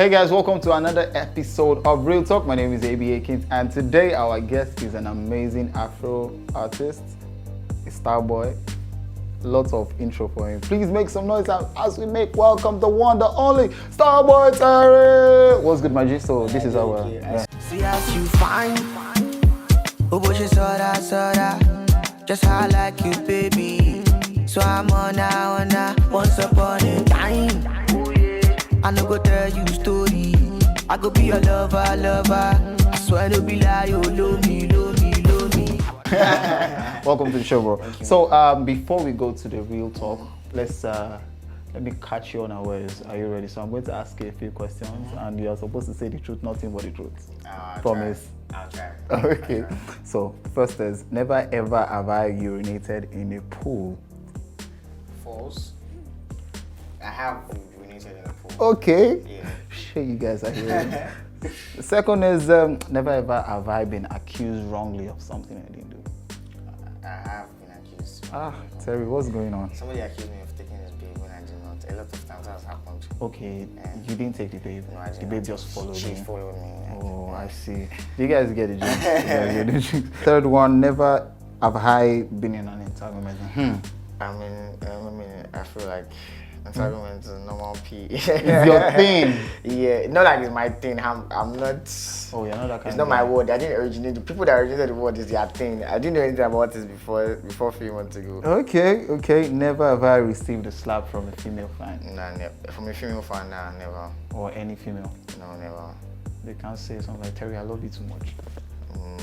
Hey guys, welcome to another episode of Real Talk. My name is ABA Kint, and today our guest is an amazing Afro artist, a Starboy. Lots of intro for him. Please make some noise as we make welcome the one, the only Starboy Terry. What's good, my G? So this is our. See as you find, just how I like you, baby. So I'm on now, once upon a time. I no go tell you story. I go be your lover. I swear to be like you, love me. Welcome to the show, bro. So before we go to the real talk, let me catch you unawares. Are you ready? So I'm going to ask you a few questions, and you are supposed to say the truth, nothing but the truth. Promise. I'll try. Okay. So first is, never ever have I urinated in a pool. False. I have urinated in a pool. Okay. Yeah. Sure, you guys are hearing. The second is, never ever have I been accused wrongly of something I didn't do. I have been accused. Terry, what's going on? Somebody accused me of taking his babe when I did not. A lot of times that has happened. Okay, you didn't take the babe. No, I did The not. babe just followed She you. followed me. Oh, I see. Do you guys get the joke? Third one, never have I been in an entanglement. I mean, I feel like entanglement is a normal P. It's your thing. Yeah, not like it's my thing. I'm not. Oh, you're not that kind It's of not my guy. word. I didn't originate. The people that originated the word is their thing. I didn't know anything about this before 3 months ago. Okay. Never have I received a slap from a female fan Nah, never. From a female fan, nah, never. or any female. No, never. They can't say something like, Terry, I love you too much.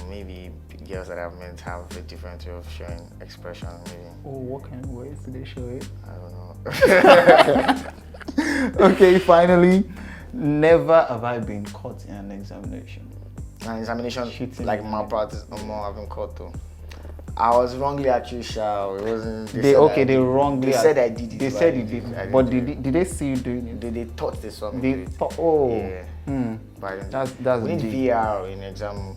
Maybe girls that I've met have a different way of showing expression, maybe. Oh, what kind of ways do they show it? I don't know. Okay, finally, never have I been caught in an examination. An examination, Cheating. like malpractice, no more, I've been caught though. I was wrongly accused, Shao. It wasn't. They wrongly. They said I did it. They but said I you didn't. did, I but didn't do did they see you doing it? They thought they saw me They do it. thought, oh, Yeah. But I didn't. that's we need deep. VR in exam.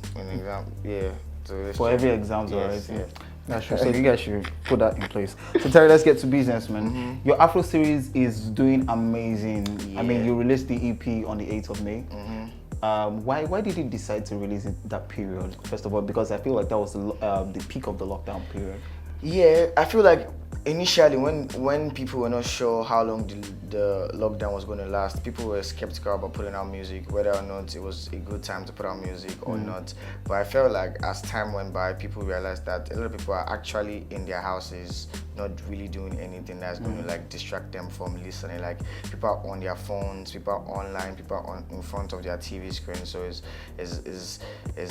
Yeah. So For every exam, yes, right? yeah. That's true. So you guys should put that in place. So Terry, let's get to business, man. Your Afro series is doing amazing. I mean, Yeah. you released the EP on the 8th of May. Why did you decide to release it that period? First of all, because I feel like that was the peak of the lockdown period. Yeah, I feel like initially when people were not sure how long the lockdown was going to last, people were skeptical about putting out music, whether or not it was a good time to put out music or not. But I felt like as time went by, people realized that a lot of people are actually in their houses, not really doing anything that's going to like distract them from listening. Like people are on their phones, people are online, people are in front of their TV screen. So it's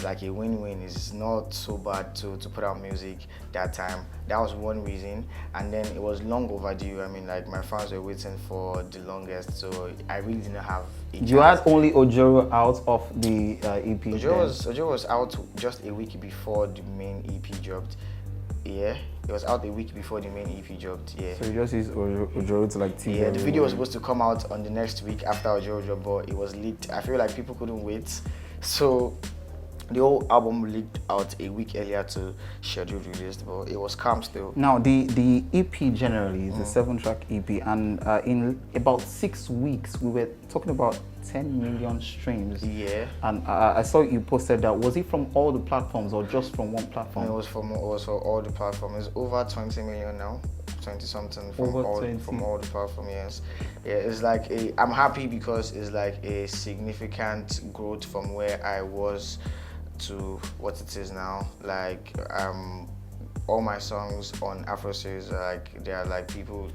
like a win-win. It's not so bad to put out music that time. That was one reason, and then it was long overdue. I mean, like my fans were waiting for the longest, so I really didn't have a You chance. had only Ojoro out of the EP. Ojo was out just a week before the main EP dropped. Yeah, it was out a week before the main EP dropped. Yeah. So you just use Ojoro to like tease. Yeah, the video everyone. was supposed to come out on the next week after Ojo dropped, but it was leaked. I feel like people couldn't wait, so the whole album leaked out a week earlier to scheduled release, but it was calm still. Now the EP generally is a 7-track EP, and in about 6 weeks we were talking about 10 million streams. Yeah. And I saw you posted that. Was it from all the platforms or just from one platform? It was for all the platforms. It's over 20 million now. 20 something from Over all 20. from all the platforms. Yes, yeah. It's like I'm happy because it's like a significant growth from where I was to what it is now. Like all my songs on Afro series are like they are like people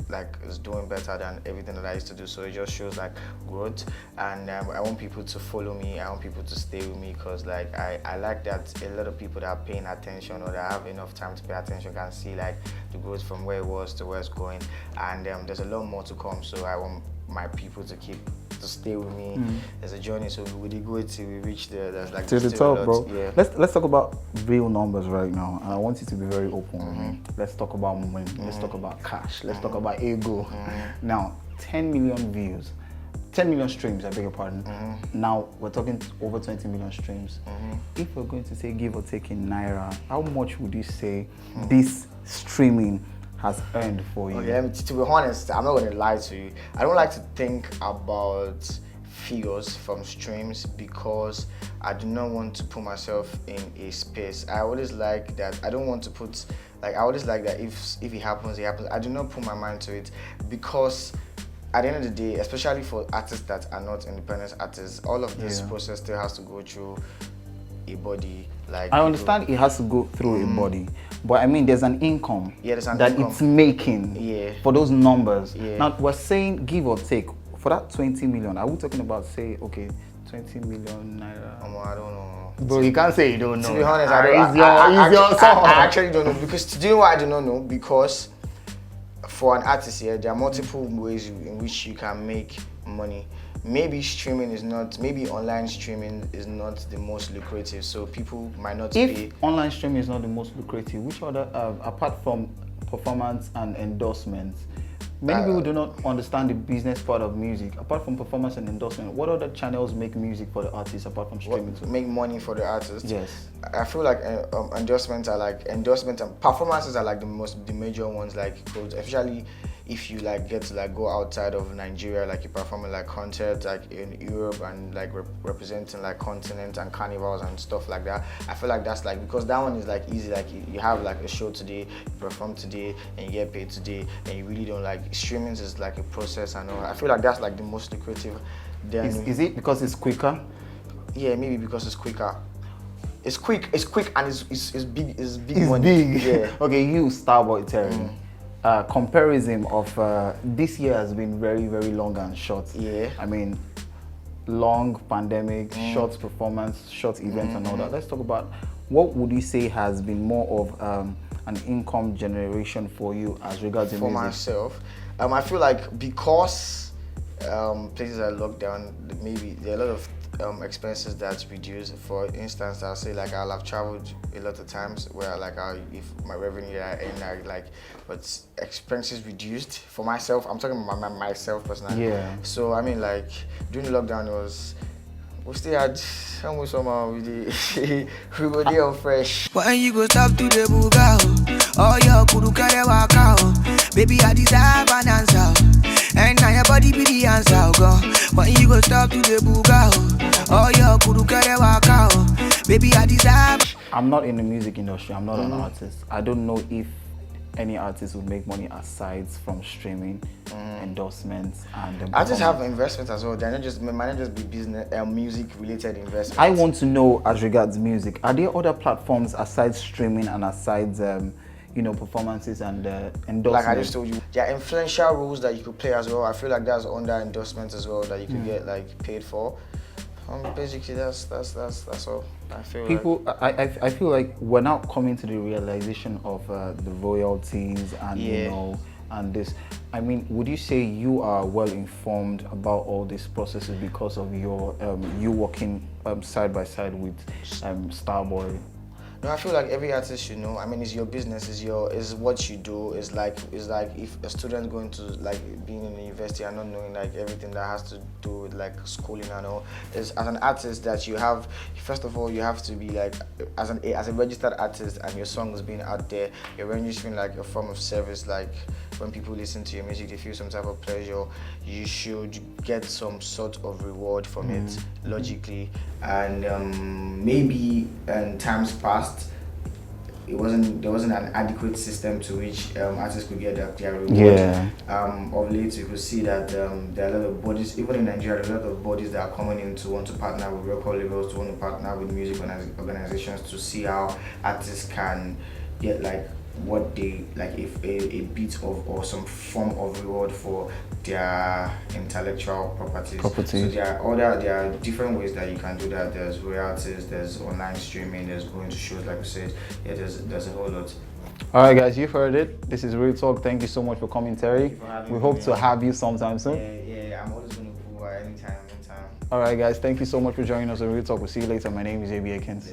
like is doing better than everything that I used to do, so it just shows like growth, and I want people to follow me, I want people to stay with me, because like I like that a lot of people that are paying attention or that have enough time to pay attention can see like the growth from where it was to where it's going, and there's a lot more to come, so I want my people to stay with me. There's a journey, so we go till we reach there. There's like To the still a top, lot. bro. Yeah. Let's talk about real numbers right now. And I want you to be very open with me. Let's talk about money. Let's talk about cash. Let's talk about ego. Now, 10 million views, 10 million streams, I beg your pardon. Now we're talking over 20 million streams. If we're going to say give or take in Naira, how much would you say this streaming has earned for you? Okay, to be honest, I'm not going to lie to you. I don't like to think about figures from streams because I do not want to put myself in a space. I always like that. I don't want to put I always like that if it happens, it happens. I do not put my mind to it because at the end of the day, especially for artists that are not independent artists, all of this process still has to go through a body. Like, I understand it has to go through a body, but I mean, there's an income there's an that income. it's making for those numbers. Now, we're saying give or take for that 20 million. Are we talking about, say, okay, 20 million naira? I don't know. Bro, you can't say you don't know. To be honest, I actually don't know because do you know why I do not know? Because for an artist here, there are multiple ways in which you can make money. Maybe streaming is not, maybe online streaming is not the most lucrative, so people might not pay. If online streaming is not the most lucrative, which other, apart from performance and endorsements, many people do not understand the business part of music. Apart from performance and endorsement, what other channels make music for the artists apart from streaming? Make money for the artist? Yes. I feel like endorsement and performances are like the major ones, like especially if you get to go outside of Nigeria, like you perform in concerts in Europe and representing continents and carnivals and stuff like that. I feel like that's because that one is easy, you have a show today, you perform today and you get paid today, and you really don't streaming is a process and all. I feel like that's the most lucrative. Then is it because it's quicker? Yeah, maybe because it's quicker. It's quick and it's big. It's big It's money. big. Yeah. Okay, you Starboy Terry. Comparison of this year has been very, very long and short. Yeah. I mean, long pandemic, short performance, short events and all that. Let's talk about what would you say has been more of an income generation for you as regards to for music? myself. I feel like because places are locked down, maybe there are a lot of expenses that's reduced. For instance, I'll say I'll have traveled a lot of times where if my revenue but expenses reduced for myself. I'm talking about myself personally. Yeah. So I mean during the lockdown we still had almost somehow we were there on fresh. When you go stop to the buga, oh your kudu kare waka, baby I deserve an answer, and now your body be the answer, go. When you go stop to the buga, oh your kudu kare waka, baby I deserve. I'm not in the music industry. I'm not an artist. I don't know if any artist would make money aside from streaming, endorsements, and artists have investments as well. They're not just might not just be business, music related investments. I want to know, as regards music, are there other platforms aside streaming and aside performances and endorsements? Like I just told you, there are influential roles that you could play as well. I feel like that's under endorsements as well that you could get paid for. Basically, that's all. I feel people. I feel like we're now coming to the realization of the royalties and and this. I mean, would you say you are well informed about all these processes because of your you working side by side with Starboy? No, I feel like every artist should know. I mean, it's your business, is what you do. It's like if a student going to being in the university and not knowing everything that has to do with schooling and all. Is as an artist that you have, first of all, you have to be as a registered artist, and your song is being out there. You're registering a form of service. When people listen to your music, they feel some type of pleasure. You should get some sort of reward from it, logically. And maybe in times past, there wasn't an adequate system to which artists could get their reward. Yeah. Of late, you could see that there are a lot of bodies, even in Nigeria, there are a lot of bodies that are coming in to want to partner with record labels, to want to partner with music organizations to see how artists can get what they if a bit of or some form of reward for their intellectual properties. So there are different ways that you can do that. There's royalties, there's online streaming, there's going to shows, like I said. Yeah, there's a whole lot. All right, guys, you've heard it. This is Real Talk. Thank you so much for coming, Terry. We hope to have you sometime soon. Yeah, I'm always going to pull anytime. All right, guys, thank you so much for joining us on Real Talk. We'll see you later. My name is A.B. Akins.